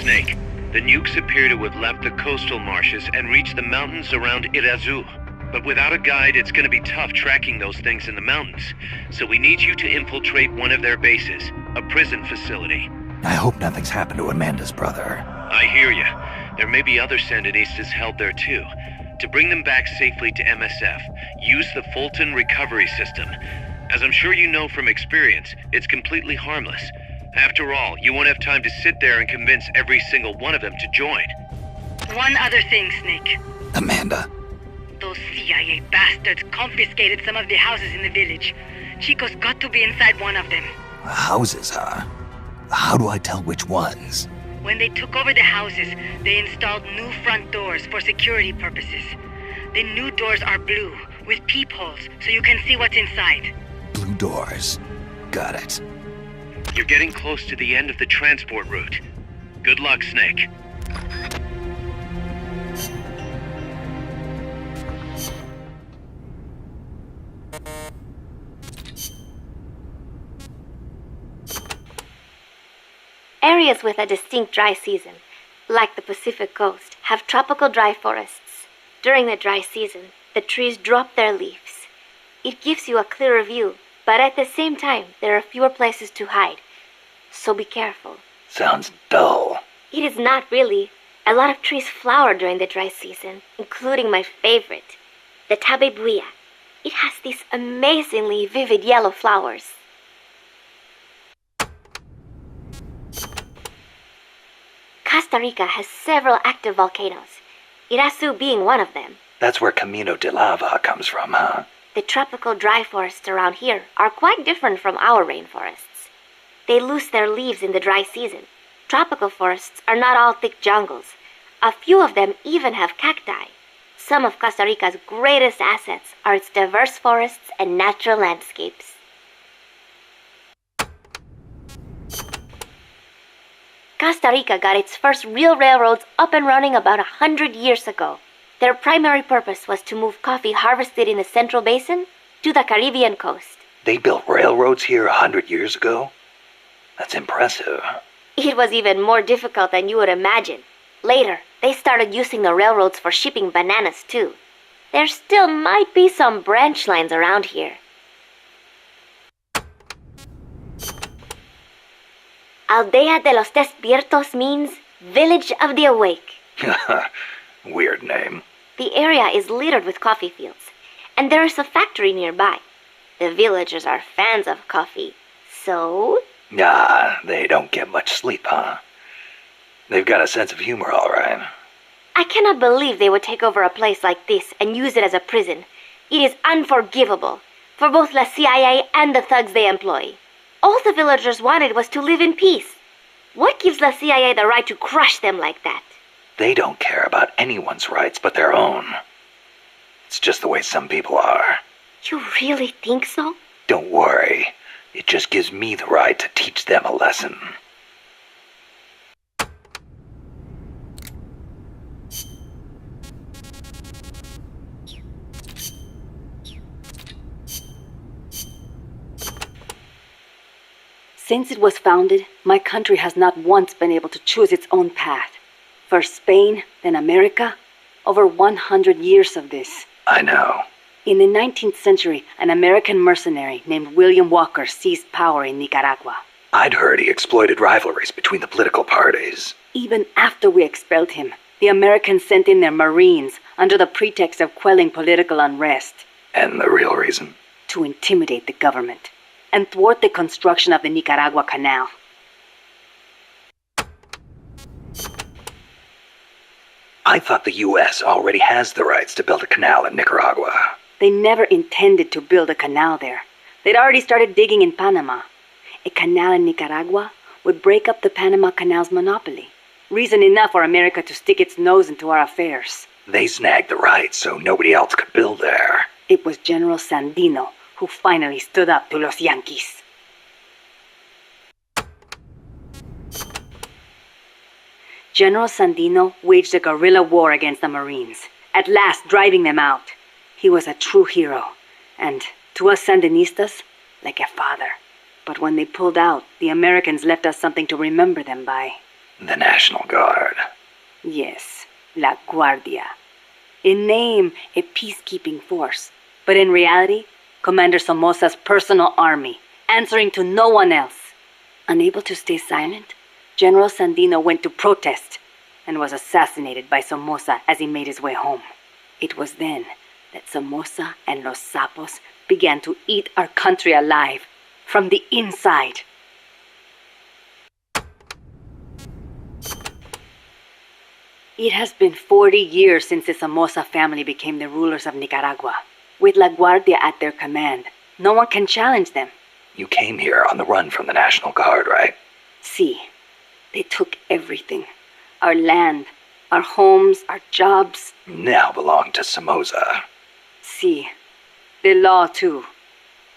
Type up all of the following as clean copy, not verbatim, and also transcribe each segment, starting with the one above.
Snake. The nukes appear to have left the coastal marshes and reached the mountains around Irazu. But without a guide, it's gonna be tough tracking those things in the mountains. So we need you to infiltrate one of their bases, a prison facility. I hope nothing's happened to Amanda's brother. I hear ya. There may be other Sandinistas held there too. To bring them back safely to MSF, use the Fulton recovery system. As I'm sure you know from experience, it's completely harmless. After all, you won't have time to sit there and convince every single one of them to join. One other thing, Snake. Amanda. Those CIA bastards confiscated some of the houses in the village. Chico's got to be inside one of them. Houses, huh? How do I tell which ones? When they took over the houses, they installed new front doors for security purposes. The new doors are blue, with peepholes, so you can see what's inside. Blue doors. Got it. You're getting close to the end of the transport route. Good luck, Snake. Areas with a distinct dry season, like the Pacific coast, have tropical dry forests. During the dry season, the trees drop their leaves. It gives you a clearer view, but at the same time, there are fewer places to hide. So be careful. Sounds dull. It is not really. A lot of trees flower during the dry season, including my favorite, the tabebuia. It has these amazingly vivid yellow flowers. Costa Rica has several active volcanoes, Irazu being one of them. That's where Camino de Lava comes from, huh? The tropical dry forests around here are quite different from our rainforests. They lose their leaves in the dry season. Tropical forests are not all thick jungles. A few of them even have cacti. Some of Costa Rica's greatest assets are its diverse forests and natural landscapes. Costa Rica got its first real railroads up and running about 100 years ago. Their primary purpose was to move coffee harvested in the Central Basin to the Caribbean coast. They built railroads here 100 years ago? That's impressive. It was even more difficult than you would imagine. Later, they started using the railroads for shipping bananas too. There still might be some branch lines around here. Aldea de los Despiertos means Village of the Awake. Weird name. The area is littered with coffee fields, and there is a factory nearby. The villagers are fans of coffee, so... Nah, they don't get much sleep, huh? They've got a sense of humor, all right. I cannot believe they would take over a place like this and use it as a prison. It is unforgivable for both the CIA and the thugs they employ. All the villagers wanted was to live in peace. What gives the CIA the right to crush them like that? They don't care about anyone's rights but their own. It's just the way some people are. You really think so? Don't worry. It just gives me the right to teach them a lesson. Since it was founded, my country has not once been able to choose its own path. First Spain, then America. Over 100 years of this. I know. In the 19th century, an American mercenary named William Walker seized power in Nicaragua. I'd heard he exploited rivalries between the political parties. Even after we expelled him, the Americans sent in their Marines under the pretext of quelling political unrest. And the real reason? To intimidate the government and thwart the construction of the Nicaragua Canal. I thought the U.S. already has the rights to build a canal in Nicaragua. They never intended to build a canal there. They'd already started digging in Panama. A canal in Nicaragua would break up the Panama Canal's monopoly. Reason enough for America to stick its nose into our affairs. They snagged the rights so nobody else could build there. It was General Sandino who finally stood up to los Yankees. General Sandino waged a guerrilla war against the Marines, at last driving them out. He was a true hero, and to us Sandinistas, like a father. But when they pulled out, the Americans left us something to remember them by. The National Guard. Yes, La Guardia. In name, a peacekeeping force, but in reality, Commander Somoza's personal army, answering to no one else. Unable to stay silent, General Sandino went to protest and was assassinated by Somoza as he made his way home. It was then that Somoza and Los Sapos began to eat our country alive from the inside. It has been 40 years since the Somoza family became the rulers of Nicaragua. With La Guardia at their command, no one can challenge them. You came here on the run from the National Guard, right? See, they took everything. Our land, our homes, our jobs. Now belong to Somoza. See, the law too.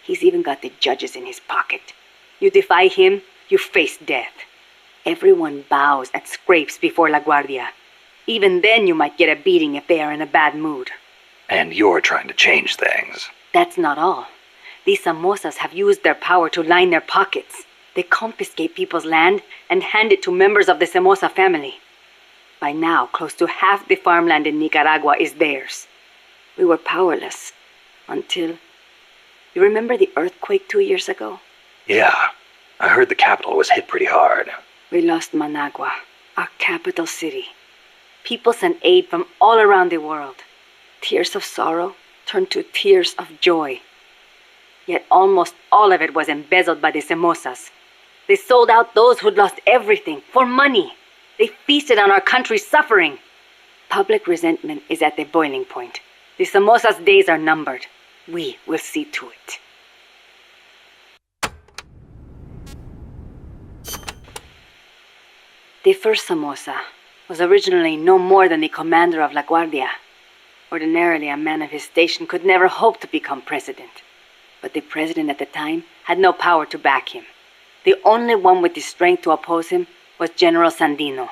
He's even got the judges in his pocket. You defy him, you face death. Everyone bows and scrapes before La Guardia. Even then you might get a beating if they are in a bad mood. And you're trying to change things. That's not all. These Somozas have used their power to line their pockets. They confiscate people's land and hand it to members of the Somoza family. By now, close to half the farmland in Nicaragua is theirs. We were powerless until... You remember the earthquake 2 years ago? Yeah, I heard the capital was hit pretty hard. We lost Managua, our capital city. People sent aid from all around the world. Tears of sorrow turned to tears of joy. Yet almost all of it was embezzled by the Somozas. They sold out those who'd lost everything for money. They feasted on our country's suffering. Public resentment is at the boiling point. The Somozas' days are numbered. We will see to it. The first Somoza was originally no more than the commander of La Guardia. Ordinarily, a man of his station could never hope to become president. But the president at the time had no power to back him. The only one with the strength to oppose him was General Sandino.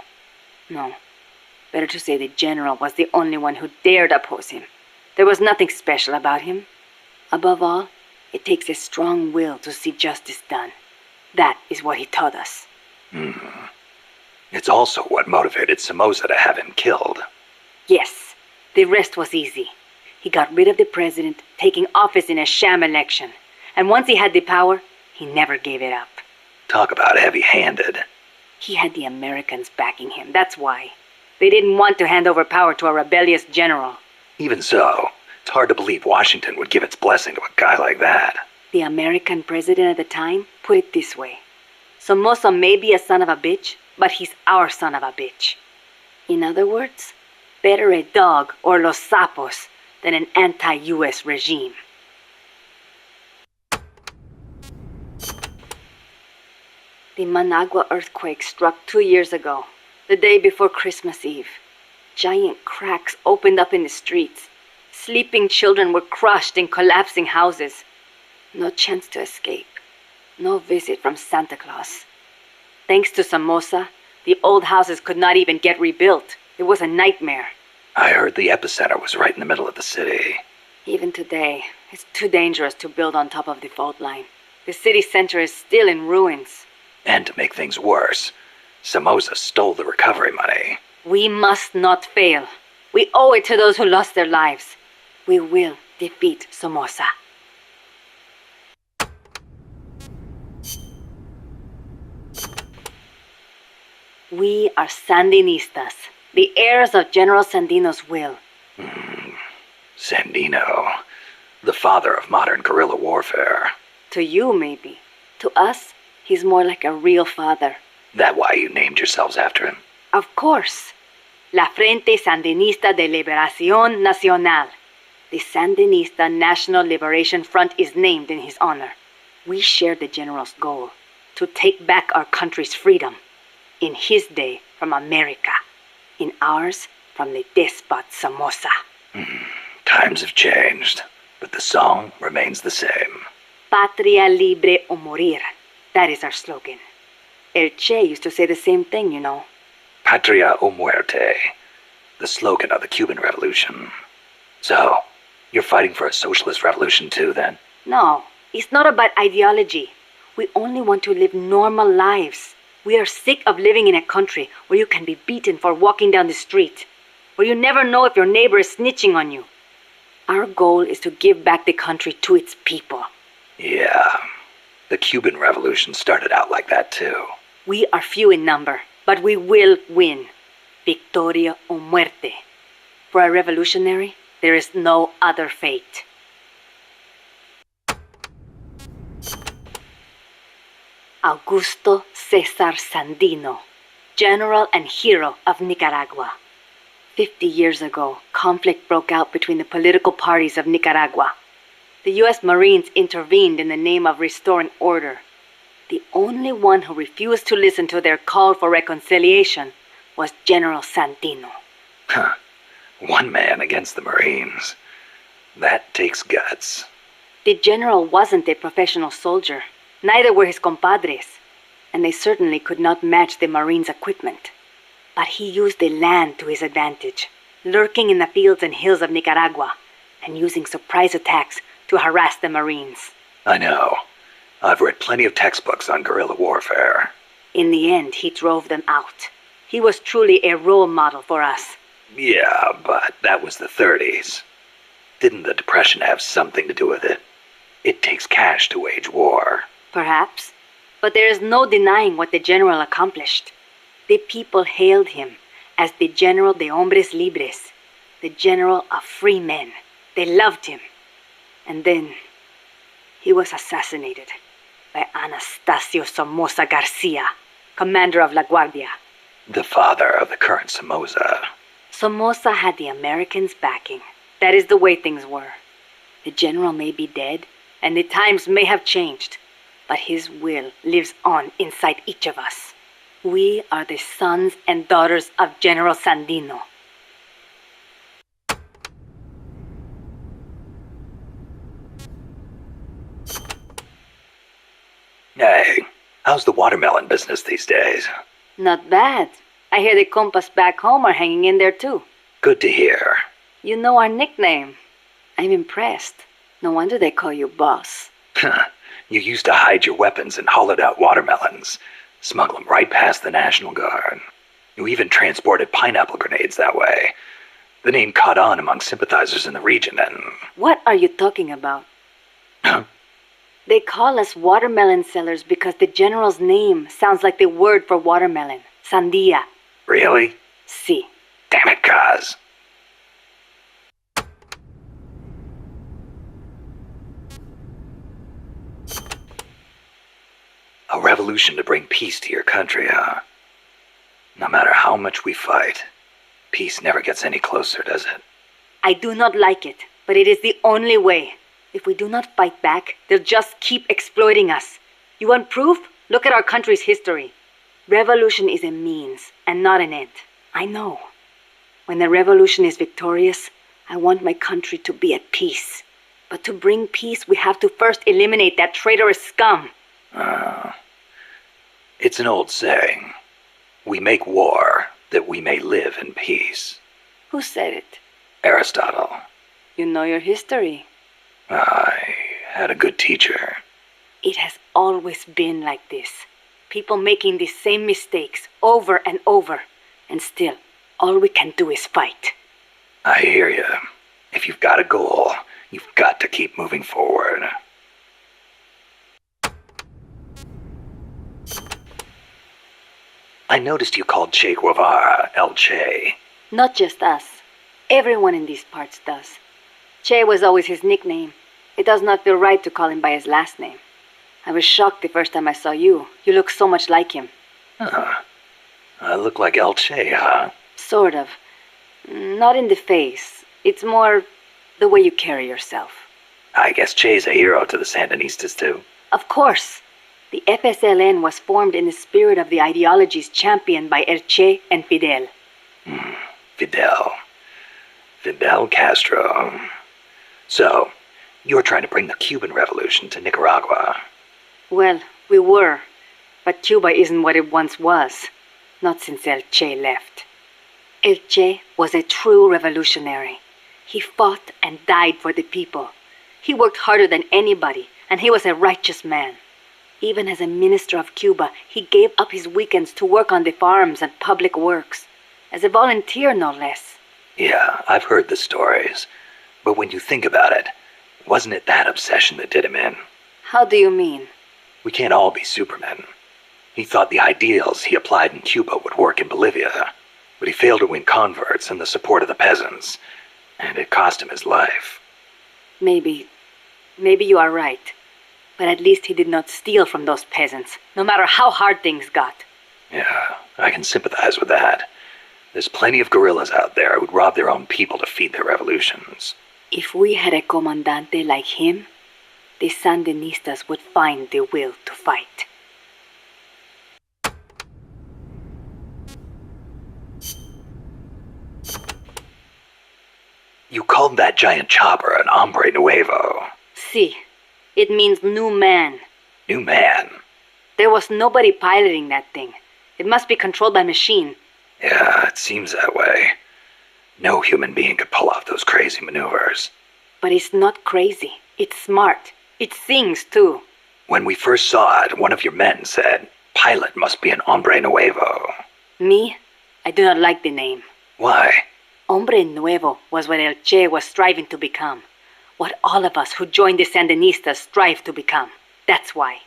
No, better to say the general was the only one who dared oppose him. There was nothing special about him. Above all, it takes a strong will to see justice done. That is what he taught us. It's also what motivated Somoza to have him killed. Yes, the rest was easy. He got rid of the president, taking office in a sham election. And once he had the power, he never gave it up. Talk about heavy-handed. He had the Americans backing him, that's why. They didn't want to hand over power to a rebellious general. Even so, it's hard to believe Washington would give its blessing to a guy like that. The American president at the time put it this way. Somoza may be a son of a bitch, but he's our son of a bitch. In other words, better a dog or Los Sapos than an anti-US regime. The Managua earthquake struck 2 years ago, the day before Christmas Eve. Giant cracks opened up in the streets. Sleeping children were crushed in collapsing houses. No chance to escape. No visit from Santa Claus. Thanks to Somoza, the old houses could not even get rebuilt. It was a nightmare. I heard the epicenter was right in the middle of the city. Even today, it's too dangerous to build on top of the fault line. The city center is still in ruins. And to make things worse, Somoza stole the recovery money. We must not fail. We owe it to those who lost their lives. We will defeat Somoza. We are Sandinistas, the heirs of General Sandino's will. Sandino, the father of modern guerrilla warfare. To you, maybe. To us, he's more like a real father. That why you named yourselves after him? Of course. La Frente Sandinista de Liberación Nacional. The Sandinista National Liberation Front is named in his honor. We share the general's goal, to take back our country's freedom. In his day, from America. In ours, from the despot Somoza. Times have changed, but the song remains the same. Patria libre o morir. That is our slogan. El Che used to say the same thing, you know. Patria o muerte, the slogan of the Cuban Revolution. So, you're fighting for a socialist revolution too, then? No, it's not about ideology. We only want to live normal lives. We are sick of living in a country where you can be beaten for walking down the street, where you never know if your neighbor is snitching on you. Our goal is to give back the country to its people. Yeah, the Cuban Revolution started out like that too. We are few in number, but we will win. Victoria o muerte. For a revolutionary, there is no other fate. Augusto Cesar Sandino, general and hero of Nicaragua. 50 years ago, conflict broke out between the political parties of Nicaragua. The U.S. Marines intervened in the name of restoring order. The only one who refused to listen to their call for reconciliation was General Sandino. Huh. One man against the Marines. That takes guts. The general wasn't a professional soldier. Neither were his compadres. And they certainly could not match the Marines' equipment. But he used the land to his advantage, lurking in the fields and hills of Nicaragua, and using surprise attacks to harass the Marines. I know. I've read plenty of textbooks on guerrilla warfare. In the end, he drove them out. He was truly a role model for us. Yeah, but that was the 30s. Didn't the Depression have something to do with it? It takes cash to wage war. Perhaps. But there is no denying what the general accomplished. The people hailed him as the General de Hombres Libres, the General of Free Men. They loved him. And then he was assassinated by Anastasio Somoza Garcia, commander of La Guardia. The father of the current Somoza. Somoza had the Americans' backing. That is the way things were. The general may be dead, and the times may have changed, but his will lives on inside each of us. We are the sons and daughters of General Sandino. Hey, how's the watermelon business these days? Not bad. I hear the compas back home are hanging in there too. Good to hear. You know our nickname. I'm impressed. No wonder they call you boss. You used to hide your weapons in hollowed-out watermelons, smuggle them right past the National Guard. You even transported pineapple grenades that way. The name caught on among sympathizers in the region and... What are you talking about? Huh? They call us watermelon sellers because the general's name sounds like the word for watermelon. Sandia. Really? Si. Damn it, Kaz. A revolution to bring peace to your country, huh? No matter how much we fight, peace never gets any closer, does it? I do not like it, but it is the only way. If we do not fight back, they'll just keep exploiting us. You want proof? Look at our country's history. Revolution is a means and not an end. I know. When the revolution is victorious, I want my country to be at peace. But to bring peace, we have to first eliminate that traitorous scum. It's an old saying. We make war that we may live in peace. Who said it? Aristotle. You know your history. I had a good teacher. It has always been like this. People making the same mistakes over and over. And still, all we can do is fight. I hear you. If you've got a goal, you've got to keep moving forward. I noticed you called Che Guevara El Che. Not just us. Everyone in these parts does. Che was always his nickname. It does not feel right to call him by his last name. I was shocked the first time I saw you. You look so much like him. I look like El Che, huh? Sort of. Not in the face. It's more the way you carry yourself. I guess Che's a hero to the Sandinistas, too. Of course. The FSLN was formed in the spirit of the ideologies championed by El Che and Fidel. Fidel Castro. So, you're trying to bring the Cuban Revolution to Nicaragua. Well, we were. But Cuba isn't what it once was. Not since El Che left. El Che was a true revolutionary. He fought and died for the people. He worked harder than anybody, and he was a righteous man. Even as a minister of Cuba, he gave up his weekends to work on the farms and public works. As a volunteer, no less. Yeah, I've heard the stories. But when you think about it, wasn't it that obsession that did him in? How do you mean? We can't all be supermen. He thought the ideals he applied in Cuba would work in Bolivia, but he failed to win converts and the support of the peasants, and it cost him his life. Maybe you are right. But at least he did not steal from those peasants, no matter how hard things got. Yeah, I can sympathize with that. There's plenty of guerrillas out there who'd rob their own people to feed their revolutions. If we had a comandante like him, the Sandinistas would find the will to fight. You called that giant chopper an hombre nuevo. Si. It means new man. New man? There was nobody piloting that thing. It must be controlled by machine. Yeah, it seems that way. No human being could pull off those crazy maneuvers. But it's not crazy. It's smart. It sings, too. When we first saw it, one of your men said, "Pilot must be an hombre nuevo." Me? I do not like the name. Why? Hombre Nuevo was what El Che was striving to become. What all of us who joined the Sandinistas strive to become. That's why.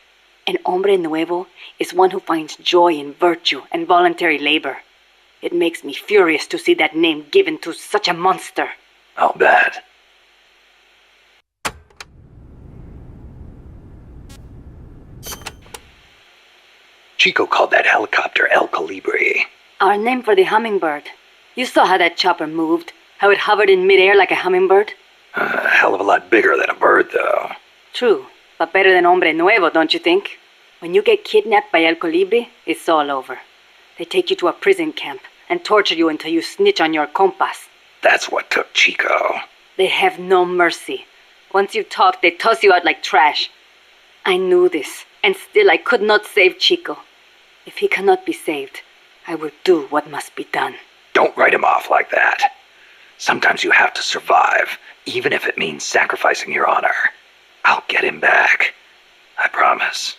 An hombre nuevo is one who finds joy in virtue and voluntary labor. It makes me furious to see that name given to such a monster. I'll bet. Chico called that helicopter El Colibri. Our name for the hummingbird. You saw how that chopper moved, how it hovered in midair like a hummingbird? A hell of a lot bigger than a bird, though. True, but better than Hombre Nuevo, don't you think? When you get kidnapped by El Colibri, it's all over. They take you to a prison camp and torture you until you snitch on your compas. That's what took Chico. They have no mercy. Once you talk, they toss you out like trash. I knew this, and still I could not save Chico. If he cannot be saved, I will do what must be done. Don't write him off like that. Sometimes you have to survive, even if it means sacrificing your honor. I'll get him back. I promise.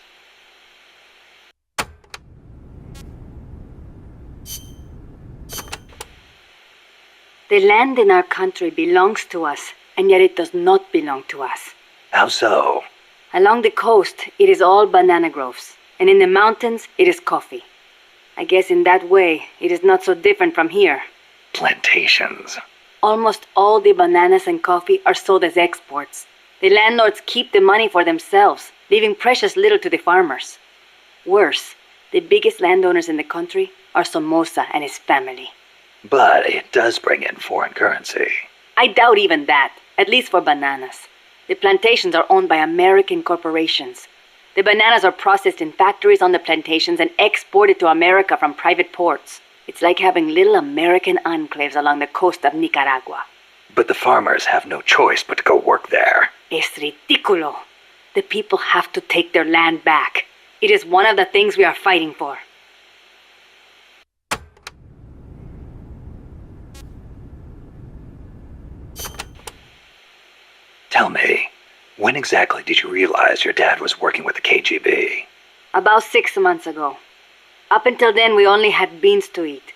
The land in our country belongs to us, and yet it does not belong to us. How so? Along the coast, it is all banana groves, and in the mountains, it is coffee. I guess in that way, it is not so different from here. Plantations. Almost all the bananas and coffee are sold as exports. The landlords keep the money for themselves, leaving precious little to the farmers. Worse, the biggest landowners in the country are Somoza and his family. But it does bring in foreign currency. I doubt even that, at least for bananas. The plantations are owned by American corporations. The bananas are processed in factories on the plantations and exported to America from private ports. It's like having little American enclaves along the coast of Nicaragua. But the farmers have no choice but to go work there. Es ridículo. The people have to take their land back. It is one of the things we are fighting for. Tell me, when exactly did you realize your dad was working with the KGB? About 6 months ago. Up until then, we only had beans to eat.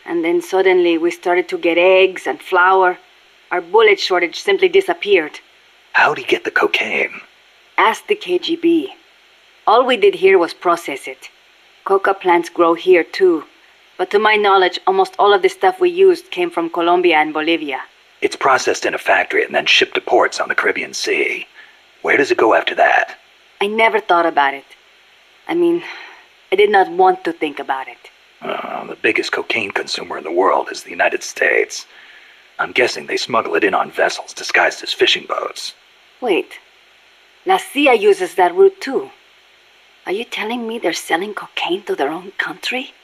And then suddenly we started to get eggs and flour. Our bullet shortage simply disappeared. How'd he get the cocaine? Ask the KGB. All we did here was process it. Coca plants grow here too. But to my knowledge, almost all of the stuff we used came from Colombia and Bolivia. It's processed in a factory and then shipped to ports on the Caribbean Sea. Where does it go after that? I never thought about it. I mean, I did not want to think about it. The biggest cocaine consumer in the world is the United States. I'm guessing they smuggle it in on vessels disguised as fishing boats. Wait. La CIA uses that route too. Are you telling me they're selling cocaine to their own country?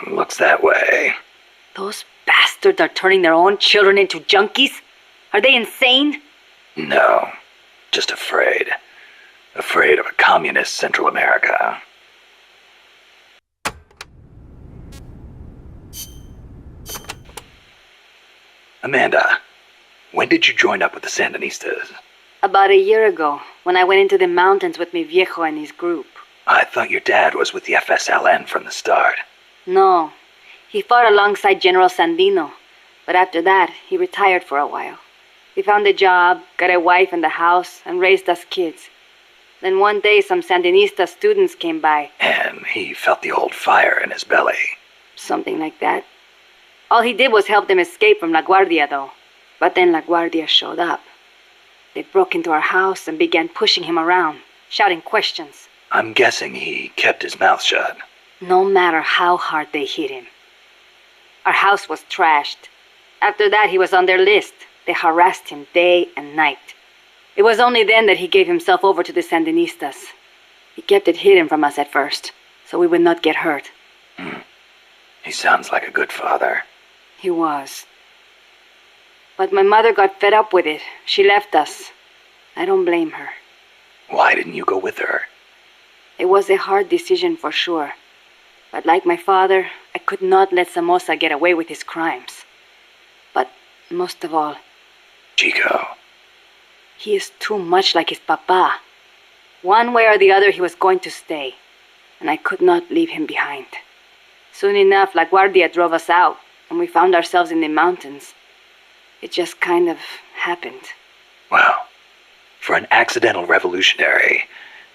Looks that way. Those bastards are turning their own children into junkies? Are they insane? No, just afraid. Afraid of a communist Central America. Amanda, when did you join up with the Sandinistas? About a year ago, when I went into the mountains with mi viejo and his group. I thought your dad was with the FSLN from the start. No. He fought alongside General Sandino, but after that, he retired for a while. He found a job, got a wife and a house, and raised us kids. Then one day, some Sandinista students came by. And he felt the old fire in his belly. Something like that. All he did was help them escape from La Guardia, though. But then La Guardia showed up. They broke into our house and began pushing him around, shouting questions. I'm guessing he kept his mouth shut. No matter how hard they hit him. Our house was trashed. After that, he was on their list. They harassed him day and night. It was only then that he gave himself over to the Sandinistas. He kept it hidden from us at first, so we would not get hurt. He sounds like a good father. He was. But my mother got fed up with it. She left us. I don't blame her. Why didn't you go with her? It was a hard decision for sure. But like my father, I could not let Somoza get away with his crimes. But most of all, Chico. he is too much like his papa. One way or the other, he was going to stay, and I could not leave him behind. Soon enough, La Guardia drove us out, and we found ourselves in the mountains. It just kind of happened. Well, for an accidental revolutionary,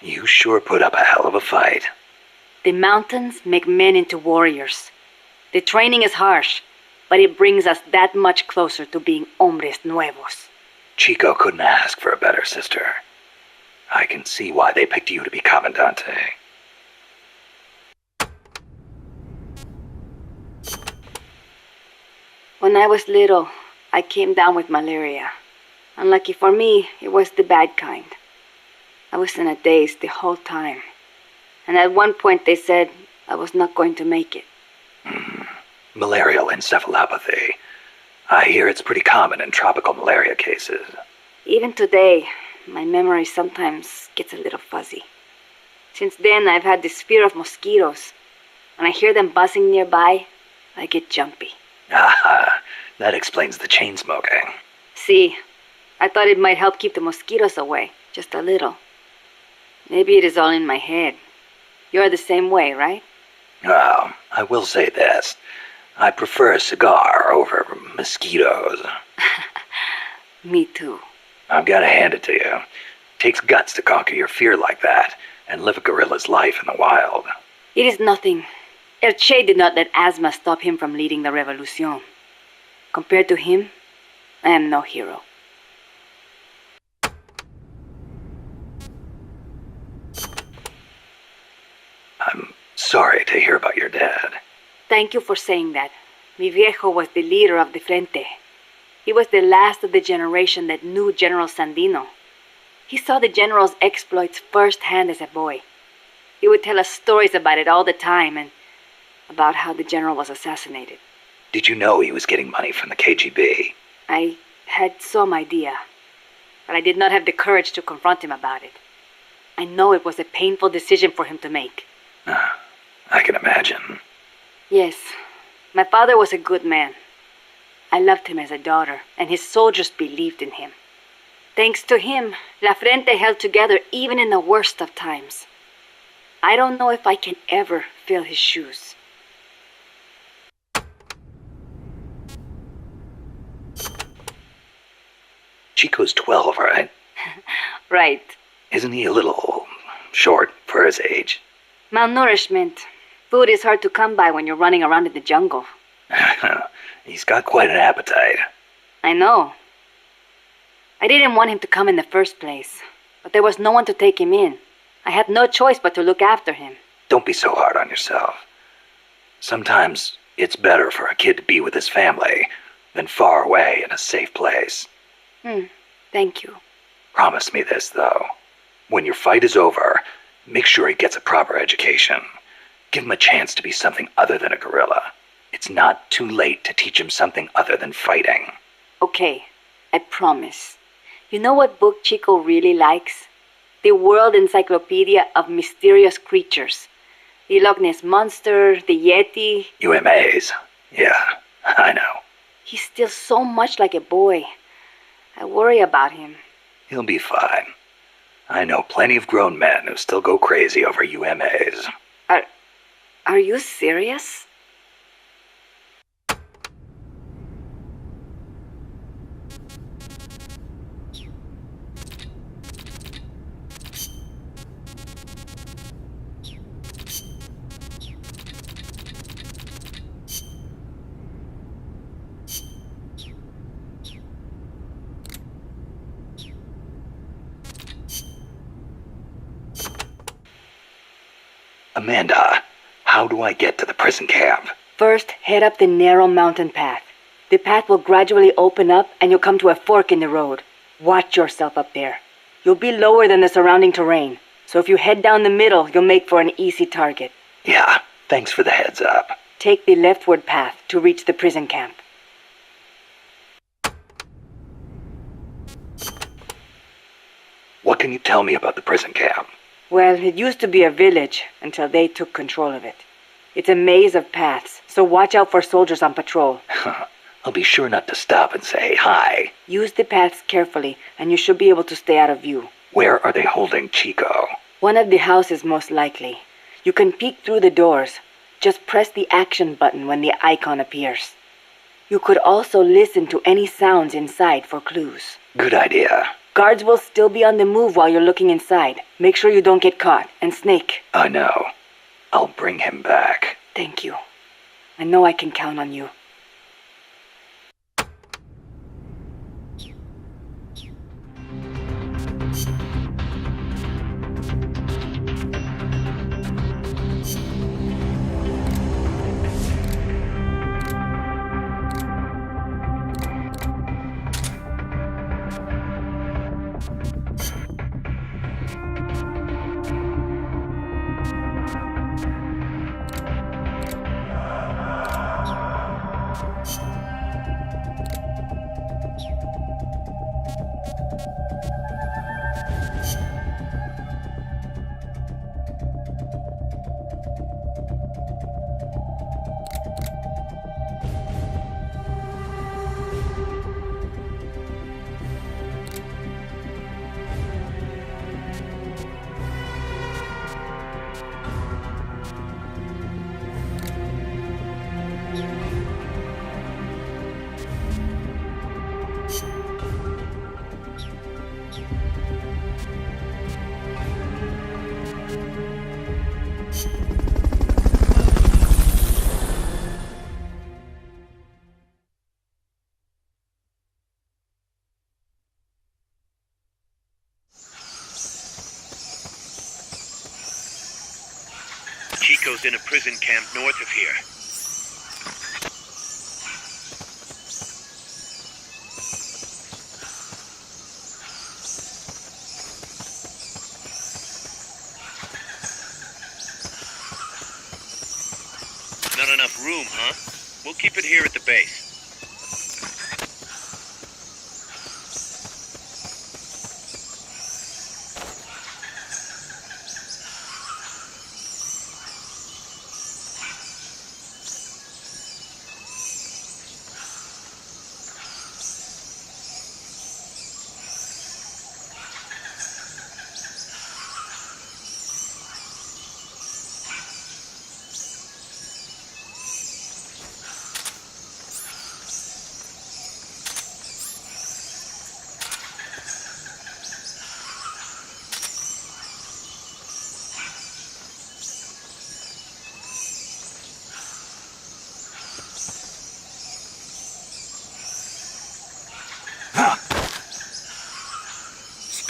you sure put up a hell of a fight. The mountains make men into warriors. The training is harsh, but it brings us that much closer to being hombres nuevos. Chico couldn't ask for a better sister. I can see why they picked you to be Comandante. When I was little, I came down with malaria. Unlucky for me, it was the bad kind. I was in a daze the whole time. And at one point they said I was not going to make it. Malarial encephalopathy. I hear it's pretty common in tropical malaria cases. Even today, my memory sometimes gets a little fuzzy. Since then, I've had this fear of mosquitoes. When I hear them buzzing nearby, I get jumpy. Ah, that explains the chain smoking. See, I thought it might help keep the mosquitoes away, just a little. Maybe it is all in my head. You're the same way, right? Well, I will say this. I prefer a cigar over mosquitoes. Me too. I've got to hand it to you. It takes guts to conquer your fear like that and live a guerrilla's life in the wild. It is nothing. El Che did not let asthma stop him from leading the revolution. Compared to him, I am no hero. I'm sorry to hear about your dad. Thank you for saying that. Mi viejo was the leader of the Frente. He was the last of the generation that knew General Sandino. He saw the general's exploits firsthand as a boy. He would tell us stories about it all the time and about how the general was assassinated. Did you know he was getting money from the KGB? I had some idea, but I did not have the courage to confront him about it. I know it was a painful decision for him to make. I can imagine. Yes, my father was a good man. I loved him as a daughter, and his soldiers believed in him. Thanks to him, La Frente held together even in the worst of times. I don't know if I can ever fill his shoes. Chico's 12, right? Right. Isn't he a little short for his age? Malnourishment. Food is hard to come by when you're running around in the jungle. He's got quite an appetite. I know. I didn't want him to come in the first place, but there was no one to take him in. I had no choice but to look after him. Don't be so hard on yourself. Sometimes it's better for a kid to be with his family than far away in a safe place. Thank you. Promise me this, though. When your fight is over, make sure he gets a proper education. Give him a chance to be something other than a guerrilla. It's not too late to teach him something other than fighting. Okay, I promise. You know what book Chico really likes? The World Encyclopedia of Mysterious Creatures. The Loch Ness Monster, the Yeti. UMAs. Yeah, I know. He's still so much like a boy. I worry about him. He'll be fine. I know plenty of grown men who still go crazy over UMAs. Are you serious? Amanda, how do I get to the prison camp? First, head up the narrow mountain path. The path will gradually open up and you'll come to a fork in the road. Watch yourself up there. You'll be lower than the surrounding terrain, so if you head down the middle, you'll make for an easy target. Yeah, thanks for the heads up. Take the leftward path to reach the prison camp. What can you tell me about the prison camp? Well, it used to be a village until they took control of it. It's a maze of paths, so watch out for soldiers on patrol. I'll be sure not to stop and say hi. Use the paths carefully, and you should be able to stay out of view. Where are they holding Chico? One of the houses, most likely. You can peek through the doors. Just press the action button when the icon appears. You could also listen to any sounds inside for clues. Good idea. Guards will still be on the move while you're looking inside. Make sure you don't get caught. And Snake. I know. I'll bring him back. Thank you. I know I can count on you. Chico's in a prison camp north of here. Not enough room, huh? We'll keep it here at the base.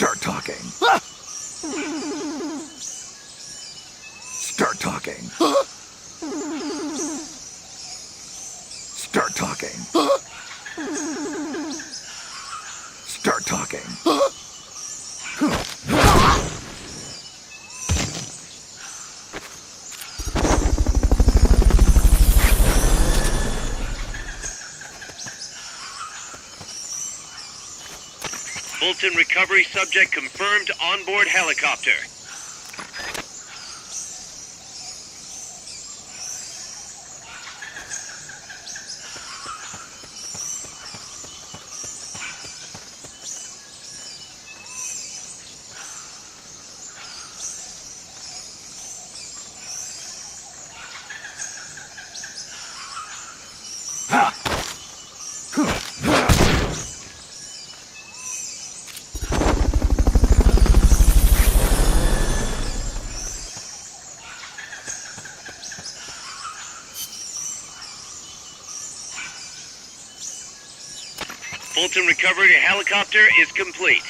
Start talking. Start talking. Start talking. Start talking. Fulton recovery subject confirmed onboard helicopter. Fulton recovery helicopter is complete.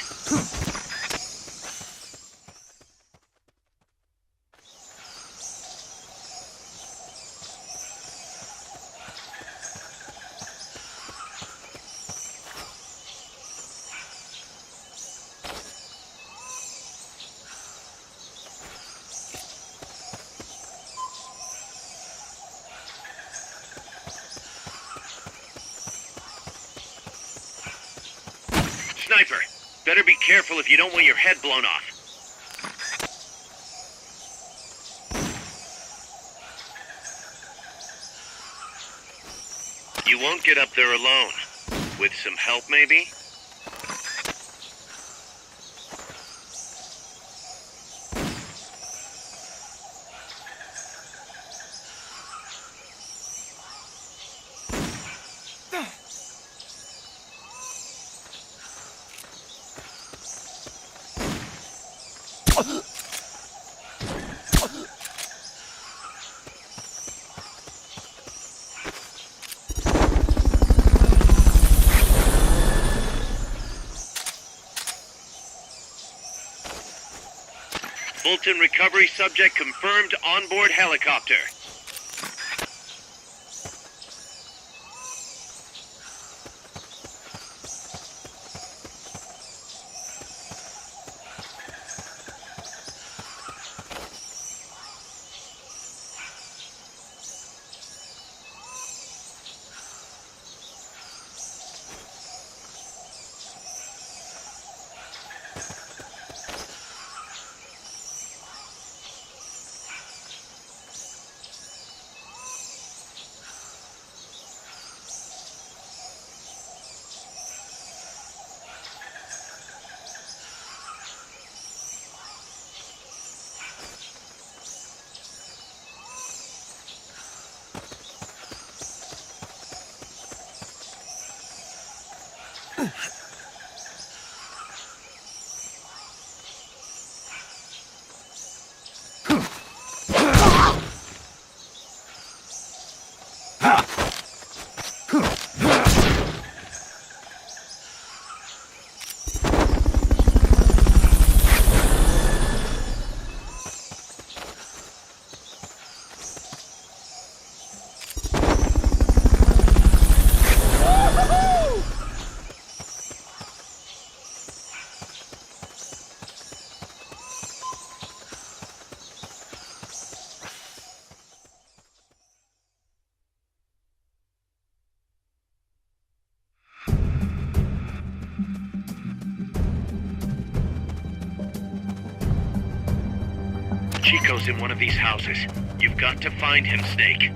Sniper, better be careful if you don't want your head blown off. You won't get up there alone. With some help, maybe? Fulton recovery subject confirmed onboard helicopter. Chico's in one of these houses. You've got to find him, Snake.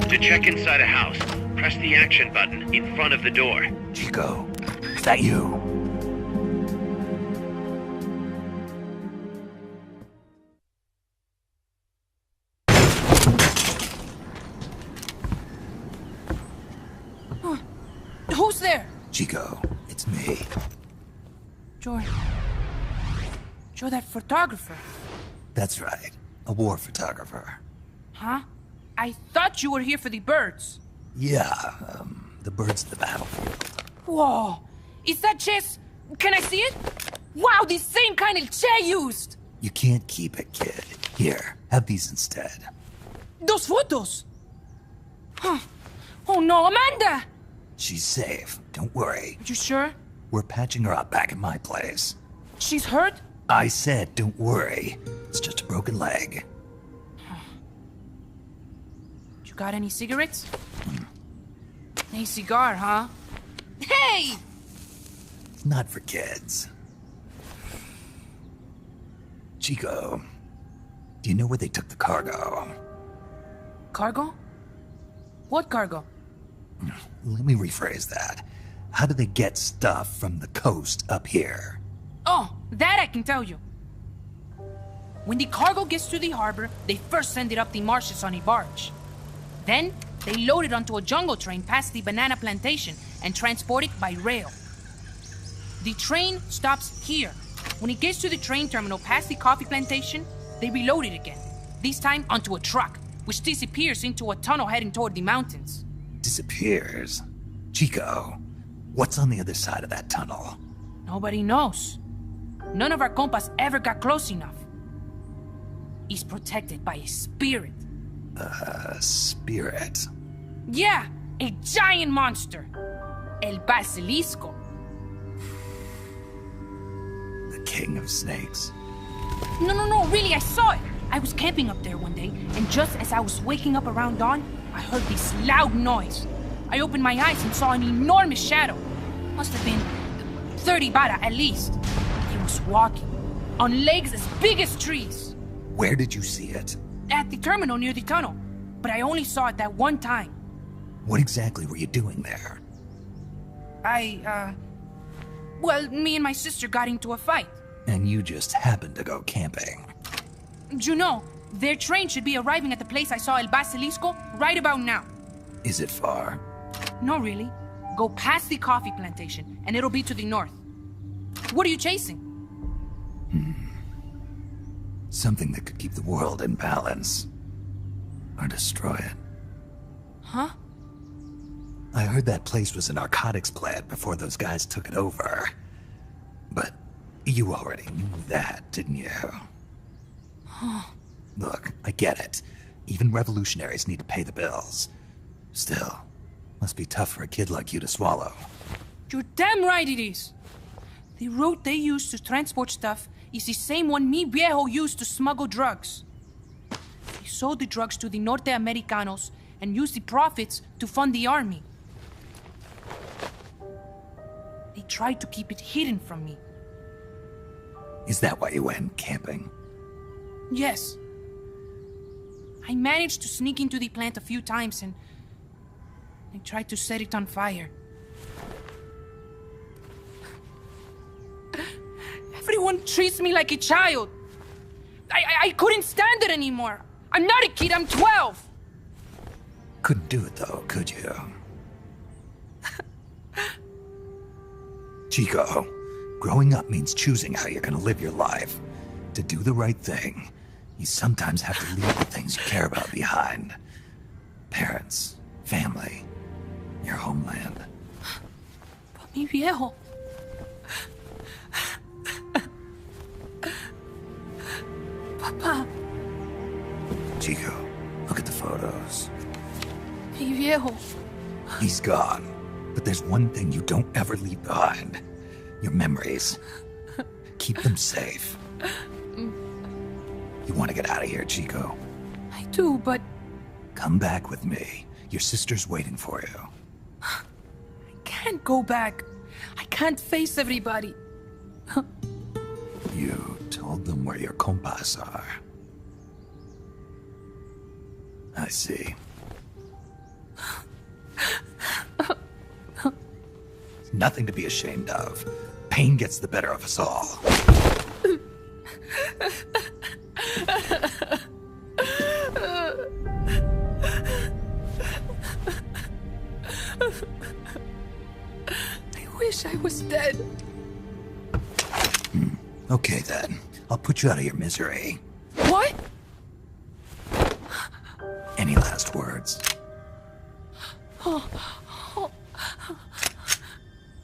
To check inside a house, press the action button in front of the door. Chico, is that you? Who's there? Chico, it's me. You're that photographer. That's right. A war photographer. Huh? I thought you were here for the birds. Yeah, the birds of the battlefield. Whoa. Is that chess? Can I see it? Wow, the same kind of chair used. You can't keep it, kid. Here, have these instead. Those photos. Huh. Oh no, Amanda! She's safe. Don't worry. You sure? We're patching her up back at my place. She's hurt? I said, don't worry. It's just a broken leg. You got any cigarettes? A cigar, huh? Hey! Not for kids. Chico, Do you know where they took the cargo? Cargo? What cargo? Let me rephrase that. How do they get stuff from the coast up here? Oh, that I can tell you. When the cargo gets to the harbor, they first send it up the marshes on a barge. Then, they load it onto a jungle train past the banana plantation and transport it by rail. The train stops here. When it gets to the train terminal past the coffee plantation, they reload it again. This time onto a truck, which disappears into a tunnel heading toward the mountains. Disappears? Chico, what's on the other side of that tunnel? Nobody knows. None of our compas ever got close enough. He's protected by a spirit. A spirit? Yeah, a giant monster. El Basilisco. The king of snakes. No, really, I saw it. I was camping up there one day, and just as I was waking up around dawn, I heard this loud noise. I opened my eyes and saw an enormous shadow. Must have been 30 bara at least. He was walking, on legs as big as trees. Where did you see it? At the terminal near the tunnel, but I only saw it that one time. What exactly were you doing there? Well, me and my sister got into a fight. And you just happened to go camping. You know, their train should be arriving at the place I saw El Basilisco right about now. Is it far? No, really. Go past the coffee plantation, and it'll be to the north. What are you chasing? Something that could keep the world in balance. Or destroy it. Huh? I heard that place was a narcotics plant before those guys took it over. But you already knew that, didn't you? Look, I get it. Even revolutionaries need to pay the bills. Still, must be tough for a kid like you to swallow. You're damn right it is. The route they use to transport stuff is the same one mi viejo used to smuggle drugs. He sold the drugs to the Norte Americanos and used the profits to fund the army. They tried to keep it hidden from me. Is that why you went camping? Yes. I managed to sneak into the plant a few times and I tried to set it on fire. Everyone treats me like a child. I couldn't stand it anymore. I'm not a kid, I'm 12. Couldn't do it though, could you? Chico, growing up means choosing how you're gonna live your life. To do the right thing, you sometimes have to leave the things you care about behind. Parents, family, your homeland. But mi viejo. Papa. Chico, look at the photos. Mi viejo. He's gone, but there's one thing you don't ever leave behind. Your memories. Keep them safe. You want to get out of here, Chico? I do, but Come back with me. Your sister's waiting for you. I can't go back. I can't face everybody. You told them where your compas are. I see. Nothing to be ashamed of. Pain gets the better of us all. I wish I was dead. Okay then. I'll put you out of your misery. What? Any last words?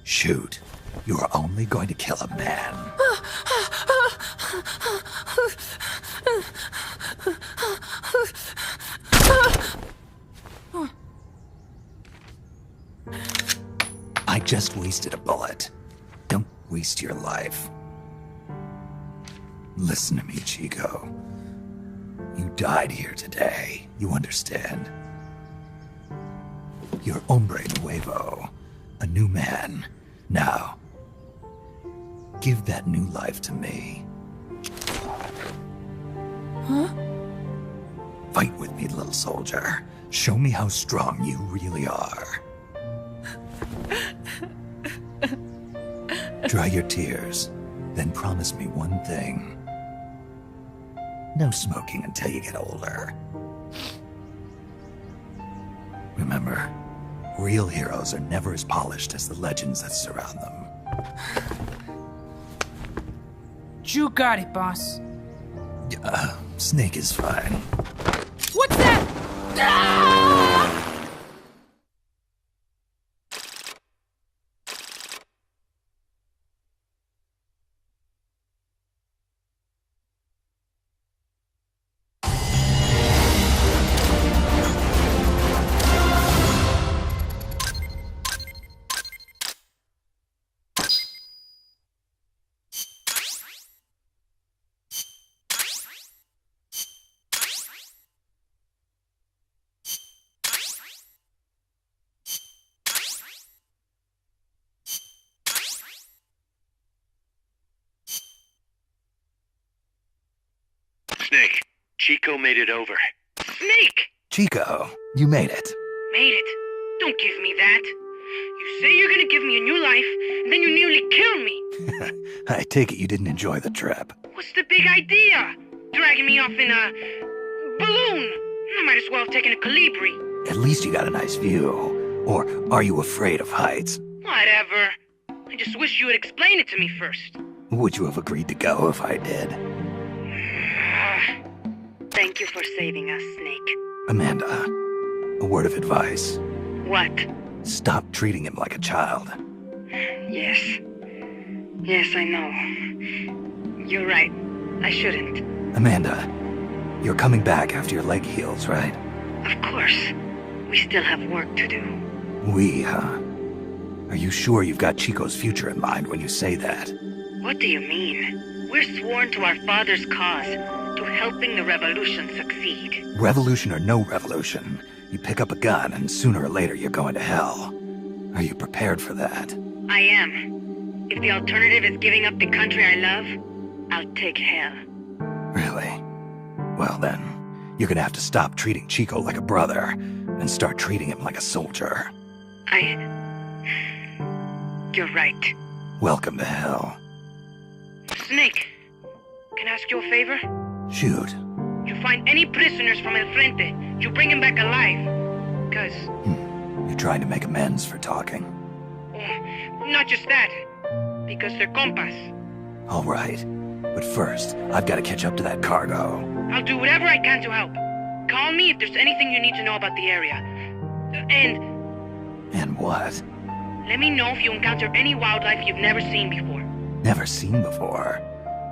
Shoot. You are only going to kill a man. I just wasted a bullet. Don't waste your life. Listen to me, Chico. You died here today. You understand? You're hombre nuevo. A new man. Now, give that new life to me. Huh? Fight with me, little soldier. Show me how strong you really are. Dry your tears, then promise me one thing. No smoking until you get older. Remember, real heroes are never as polished as the legends that surround them. You got it, boss. Snake is fine. What's that? Ah! Snake, Chico made it over. Snake! Chico, you made it. Made it. Don't give me that. You say you're gonna give me a new life, and then you nearly kill me. I take it you didn't enjoy the trip. What's the big idea? Dragging me off in a balloon. I might as well have taken a Calibri. At least you got a nice view. Or are you afraid of heights? Whatever. I just wish you would explain it to me first. Would you have agreed to go if I did? Thank you for saving us, Snake. Amanda, a word of advice. What? Stop treating him like a child. Yes. Yes, I know. You're right. I shouldn't. Amanda, you're coming back after your leg heals, right? Of course. We still have work to do. We, huh? Are you sure you've got Chico's future in mind when you say that? What do you mean? We're sworn to our father's cause, to helping the revolution succeed. Revolution or no revolution, you pick up a gun and sooner or later you're going to hell. Are you prepared for that? I am. If the alternative is giving up the country I love, I'll take hell. Really? Well then, you're gonna have to stop treating Chico like a brother and start treating him like a soldier. You're right. Welcome to hell. Snake, can I ask you a favor? Shoot. You find any prisoners from El Frente, you bring them back alive. Cause... You're trying to make amends for talking. Not just that. Because they're compas. All right. But first, I've got to catch up to that cargo. I'll do whatever I can to help. Call me if there's anything you need to know about the area. And what? Let me know if you encounter any wildlife you've never seen before. Never seen before?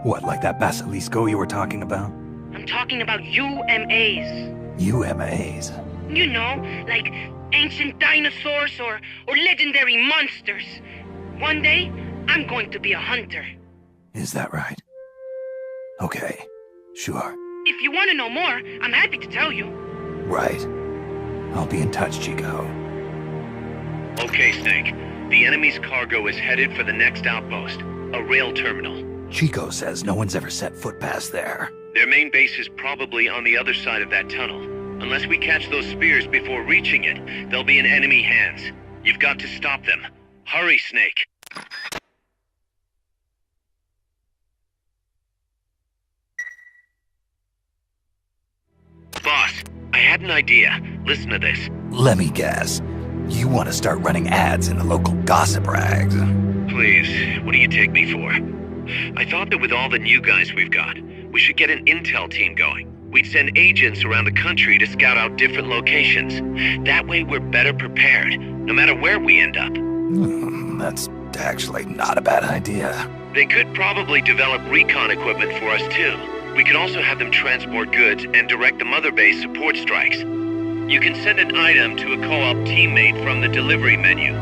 What, like that basilisco you were talking about? I'm talking about UMAs. UMAs? You know, like ancient dinosaurs or legendary monsters. One day, I'm going to be a hunter. Is that right? Okay, sure. If you want to know more, I'm happy to tell you. Right. I'll be in touch, Chico. Okay, Snake. The enemy's cargo is headed for the next outpost, a rail terminal. Chico says no one's ever set foot past there. Their main base is probably on the other side of that tunnel. Unless we catch those spears before reaching it, they'll be in enemy hands. You've got to stop them. Hurry, Snake. Boss, I had an idea. Listen to this. Let me guess. You want to start running ads in the local gossip rags. Please, what do you take me for? I thought that with all the new guys we've got, we should get an intel team going. We'd send agents around the country to scout out different locations. That way we're better prepared, no matter where we end up. That's actually not a bad idea. They could probably develop recon equipment for us too. We could also have them transport goods and direct the mother base support strikes. You can send an item to a co-op teammate from the delivery menu.